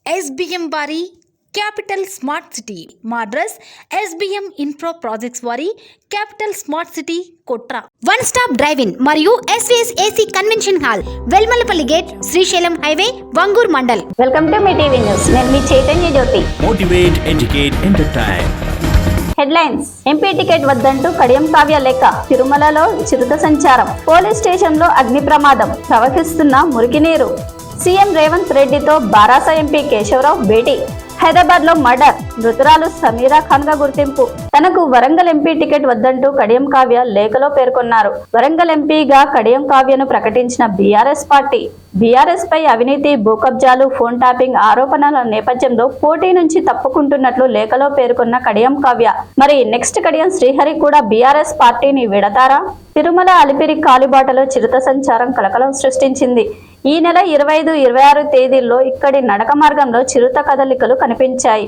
SBM వారి capital smart city మా address SBM infra projects వారి capital smart city Kotra one stop drive in మరియు SVS AC convention hall Velmalapalli gate Srisailam highway Vangoor mandal. Welcome to Mee TV news. నేను మీ Chaitanya Jyothi. Motivate educate entertain. Headlines. MP ticket వద్దంటూ కడియం కావ్య లేఖ. తిరుమలలో చిరుత సంచారం. పోలీస్ స్టేషన్లో అగ్ని ప్రమాదం. ప్రవహిస్తున్న మురికినీరు. సీఎం రేవంత్ రెడ్డితో బారాస ఎంపీ కేశవరావు భేటీ. హైదరాబాద్ లో మర్డర్. మృతురాలు సమీరా ఖాన్ గా గుర్తింపు. తనకు వరంగల్ ఎంపీ టికెట్ వద్దంటూ కడియం కావ్య లేఖలో పేర్కొన్నారు. వరంగల్ ఎంపీగా కడియం కావ్యను ప్రకటించిన బీఆర్ఎస్ పార్టీ బీఆర్ఎస్ పై అవినీతి, భూకబ్జాలు, ఫోన్ ట్యాపింగ్ ఆరోపణల నేపథ్యంలో పోటీ నుంచి తప్పుకుంటున్నట్లు లేఖలో పేర్కొన్న కడియం కావ్య. మరి నెక్స్ట్ కడియం శ్రీహరి కూడా బీఆర్ఎస్ పార్టీని విడతారా? తిరుమల అలిపిరి కాలిబాటలో చిరుత సంచారం కలకలం సృష్టించింది. ఈ నెల 25, 26 తేదీల్లో ఇక్కడి నడక మార్గంలో చిరుత కదలికలు కనిపించాయి.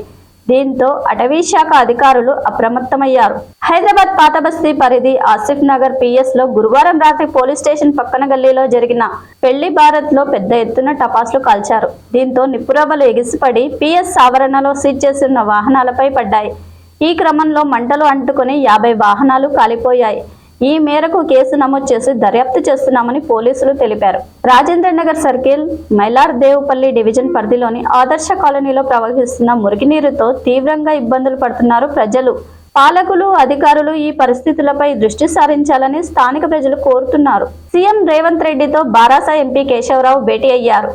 దీంతో అటవీ శాఖ అధికారులు అప్రమత్తమయ్యారు. హైదరాబాద్ పాతబస్తీ పరిధి ఆసిఫ్ నగర్ PS లో గురువారం రాత్రి పోలీస్ స్టేషన్ పక్కన గల్లీలో జరిగిన పెళ్లి భారత్ లో పెద్ద ఎత్తున టపాసులు కాల్చారు. దీంతో నిప్పురవ్వలు ఎగిసిపడి PS ఆవరణలో సీజ్ చేసిన వాహనాలపై పడ్డాయి. ఈ క్రమంలో మంటలు అంటుకుని 50 వాహనాలు కాలిపోయాయి. ఈ మేరకు కేసు నమోదు చేసి దర్యాప్తు చేస్తున్నామని పోలీసులు తెలిపారు. రాజేంద్ర నగర్ సర్కిల్, మైలార్ దేవుపల్లి డివిజన్ పరిధిలోని ఆదర్శ కాలనీలో ప్రవహిస్తున్న మురికినీరుతో తీవ్రంగా ఇబ్బందులు పడుతున్నారు ప్రజలు. పాలకులు, అధికారులు ఈ పరిస్థితులపై దృష్టి సారించాలని స్థానిక ప్రజలు కోరుతున్నారు. సీఎం రేవంత్ రెడ్డితో బారాస ఎంపీ కేశవరావు భేటీ అయ్యారు.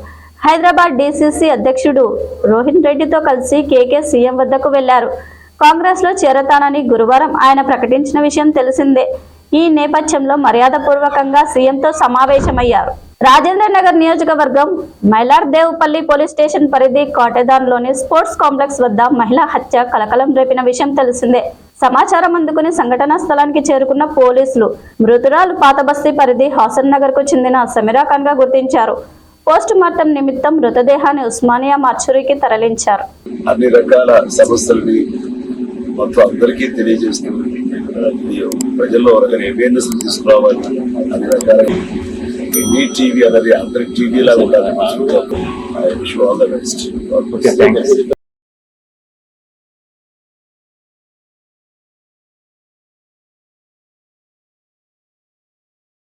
హైదరాబాద్ DCC అధ్యక్షుడు రోహిన్ రెడ్డితో కలిసి కేకే సీఎం వద్దకు వెళ్లారు. కాంగ్రెస్ లో చేరతానని గురువారం ఆయన ప్రకటించిన విషయం తెలిసిందే. ఈ నేపథ్యంలో మర్యాదపూర్వకంగా సీఎంతో సమావేశమయ్యారు. రాజేంద్ర నగర్ నియోజకవర్గం మైలార్ దేవుపల్లి పోలీస్ స్టేషన్ పరిధి కాటేదాన్లోని స్పోర్ట్స్ కాంప్లెక్స్ వద్ద మహిళా హత్య కలకలం రేపిన విషయం తెలిసిందే. సమాచారం అందుకుని సంఘటనా స్థలానికి చేరుకున్న పోలీసులు మృతురాలు పాతబస్తీ పరిధి హాసన్ నగర్ కు చెందిన సమీరా ఖాన్ గా గుర్తించారు. పోస్ట్ మార్టం నిమిత్తం మృతదేహాన్ని ఉస్మానియా మార్చురీకి తరలించారు. అన్ని రకాల సమస్యలని మొత్తం అందరికీ తెలియజేస్తూ ప్రజల్లో రకమైన అవేర్నెస్ తీసుకురావాలి. అన్ని రకాల మీ టీవీ అనేది అందరి టీవీ లాగా ఉండాలని